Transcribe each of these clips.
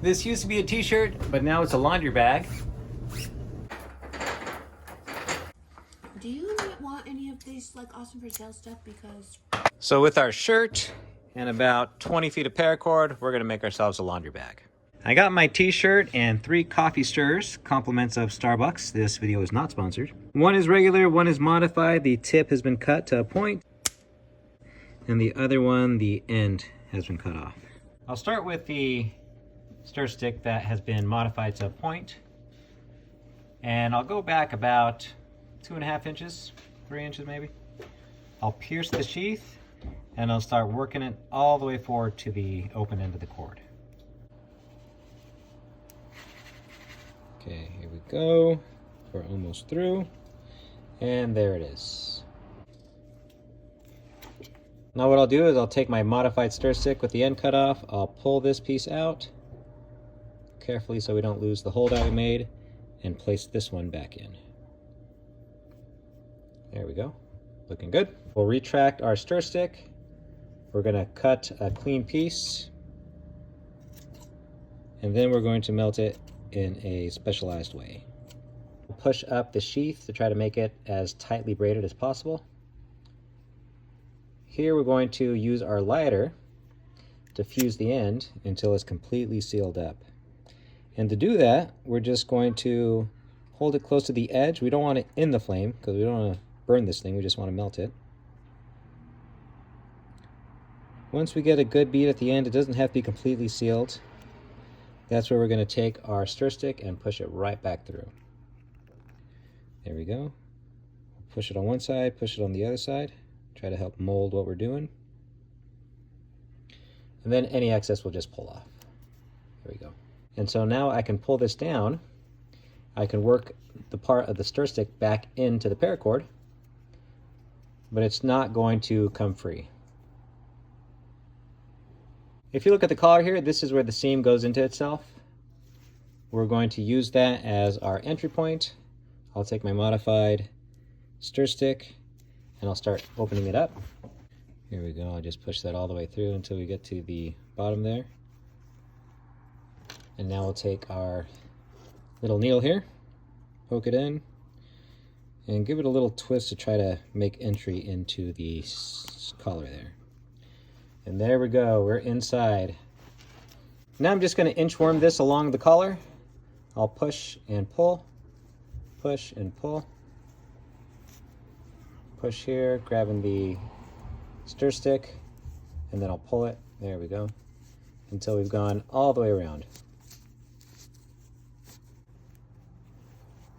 This used to be a t-shirt, but now it's a laundry bag. Do you want any of these like awesome for sale stuff? Because So with our shirt and about 20 feet of paracord, we're gonna make ourselves a laundry bag. I got my t-shirt and 3 coffee stirrers, compliments of Starbucks. This video is not sponsored. One is regular, one is modified. The tip has been cut to a point, and the other one, the end has been cut off. I'll start with the stir stick that has been modified to a point, and I'll go back about 2.5 inches, 3 inches maybe. I'll pierce the sheath, and I'll start working it all the way forward to the open end of the cord. Okay, here we go. We're almost through, and there it is. Now what I'll do is I'll take my modified stir stick with the end cut off. I'll pull this piece out carefully so we don't lose the hole that we made, and place this one back in. There we go, looking good. We'll retract our stir stick. We're gonna cut a clean piece, and then we're going to melt it in a specialized way. We'll push up the sheath to try to make it as tightly braided as possible. Here we're going to use our lighter to fuse the end until it's completely sealed up. And to do that, we're just going to hold it close to the edge. We don't want it in the flame because we don't want to burn this thing, we just want to melt it. Once we get a good bead at the end, it doesn't have to be completely sealed. That's where we're going to take our stir stick and push it right back through. There we go. Push it on one side, push it on the other side. Try to help mold what we're doing. And then any excess we'll just pull off. There we go. And so now I can pull this down. I can work the part of the stir stick back into the paracord, but it's not going to come free. If you look at the collar here, this is where the seam goes into itself. We're going to use that as our entry point. I'll take my modified stir stick and I'll start opening it up. Here we go, I'll just push that all the way through until we get to the bottom there. And now we'll take our little needle here, poke it in, and give it a little twist to try to make entry into the collar there. And there we go, we're inside. Now I'm just going to inchworm this along the collar. I'll push and pull, push and pull. Push here, grabbing the stir stick, and then I'll pull it. There we go, until we've gone all the way around.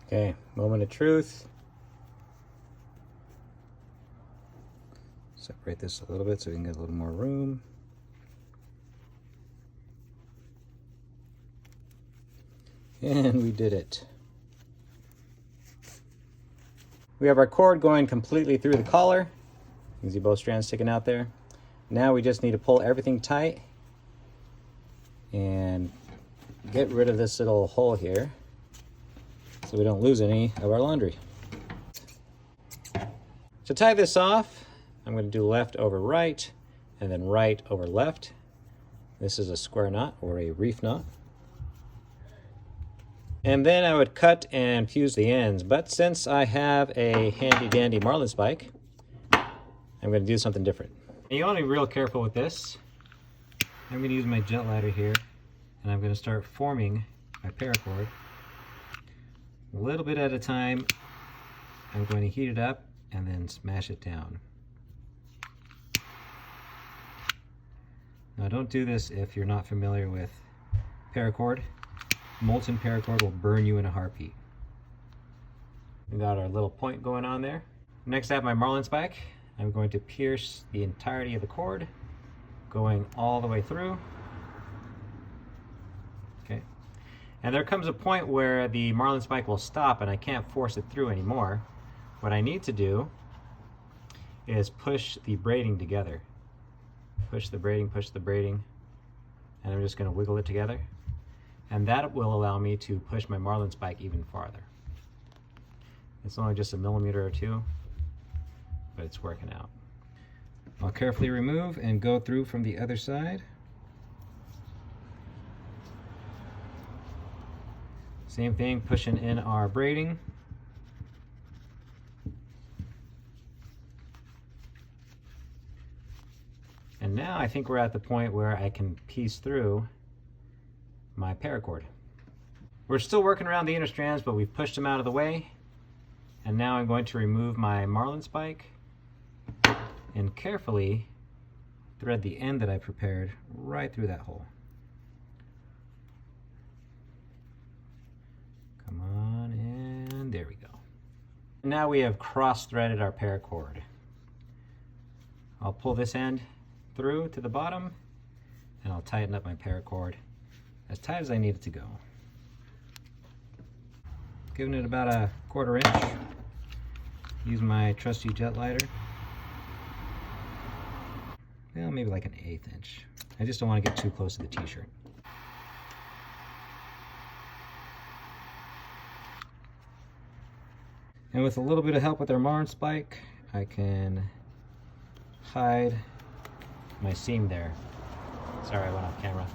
Okay, moment of truth. Separate this a little bit so we can get a little more room. And we did it. We have our cord going completely through the collar. You can see both strands sticking out there. Now we just need to pull everything tight and get rid of this little hole here so we don't lose any of our laundry. To tie this off, I'm going to do left over right and then right over left. This is a square knot or a reef knot. And then I would cut and fuse the ends, but since I have a handy dandy marlin spike, I'm going to do something different. And you want to be real careful with this. I'm going to use my jet ladder here, and I'm going to start forming my paracord. A little bit at a time, I'm going to heat it up and then smash it down. Now don't do this if you're not familiar with paracord. Molten paracord will burn you in a heartbeat. We got our little point going on there. Next I have my marlin spike. I'm going to pierce the entirety of the cord, going all the way through. Okay. And there comes a point where the marlin spike will stop and I can't force it through anymore. What I need to do is push the braiding together. Push the braiding, and I'm just going to wiggle it together. And that will allow me to push my marlin spike even farther. It's only just a millimeter or two, but it's working out. I'll carefully remove and go through from the other side. Same thing, pushing in our braiding. And now I think we're at the point where I can piece through my paracord. We're still working around the inner strands, but we've pushed them out of the way. And now I'm going to remove my marlin spike and carefully thread the end that I prepared right through that hole. Come on, and there we go. Now we have cross-threaded our paracord. I'll pull this end through to the bottom and I'll tighten up my paracord as tight as I need it to go. Giving it about a 1/4 inch. Use my trusty jet lighter. Well, maybe like an 1/8 inch. I just don't want to get too close to the t-shirt. And with a little bit of help with our marlin spike, I can hide my seam there. Sorry, I went off camera.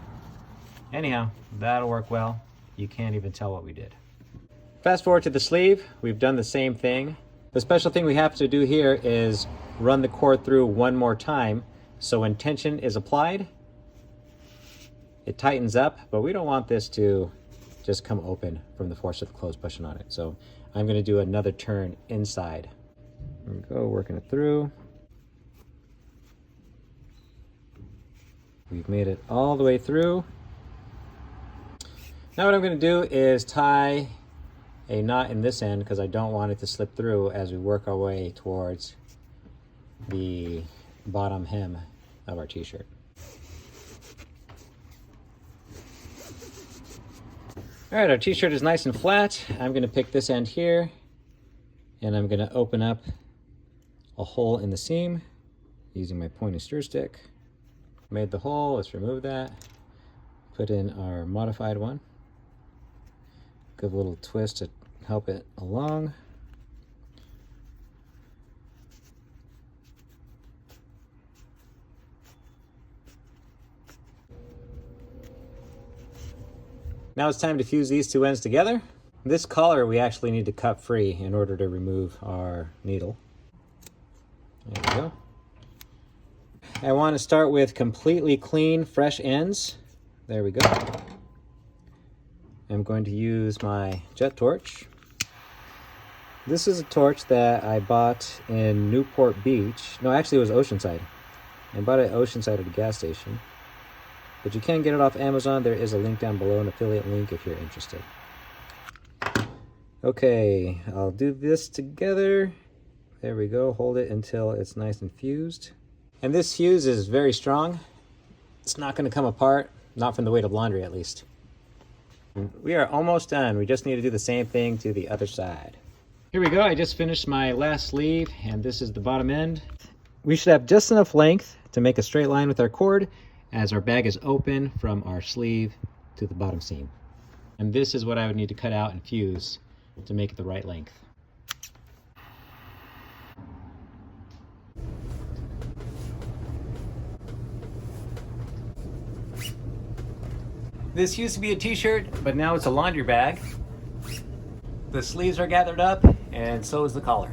Anyhow, that'll work well. You can't even tell what we did. Fast forward to the sleeve, we've done the same thing. The special thing we have to do here is run the cord through one more time, so when tension is applied, it tightens up, but we don't want this to just come open from the force of the clothes pushing on it. So I'm gonna do another turn inside. There we go, working it through. We've made it all the way through. Now what I'm gonna do is tie a knot in this end because I don't want it to slip through as we work our way towards the bottom hem of our t-shirt. All right, our t-shirt is nice and flat. I'm gonna pick this end here and I'm gonna open up a hole in the seam using my pointing stir stick. Made the hole, let's remove that. Put in our modified one. Give a little twist to help it along. Now it's time to fuse these two ends together. This collar we actually need to cut free in order to remove our needle. There we go. I want to start with completely clean, fresh ends. There we go. I'm going to use my jet torch. This is a torch that I bought in Newport Beach. No, actually it was Oceanside. I bought it at Oceanside at a gas station. But you can get it off Amazon. There is a link down below, an affiliate link if you're interested. Okay, I'll do this together. There we go, hold it until it's nice and fused. And this fuse is very strong. It's not gonna come apart, not from the weight of laundry at least. We are almost done. We just need to do the same thing to the other side. Here we go, I just finished my last sleeve and this is the bottom end. We should have just enough length to make a straight line with our cord as our bag is open from our sleeve to the bottom seam. And this is what I would need to cut out and fuse to make it the right length. This used to be a t-shirt, but now it's a laundry bag. The sleeves are gathered up, and so is the collar.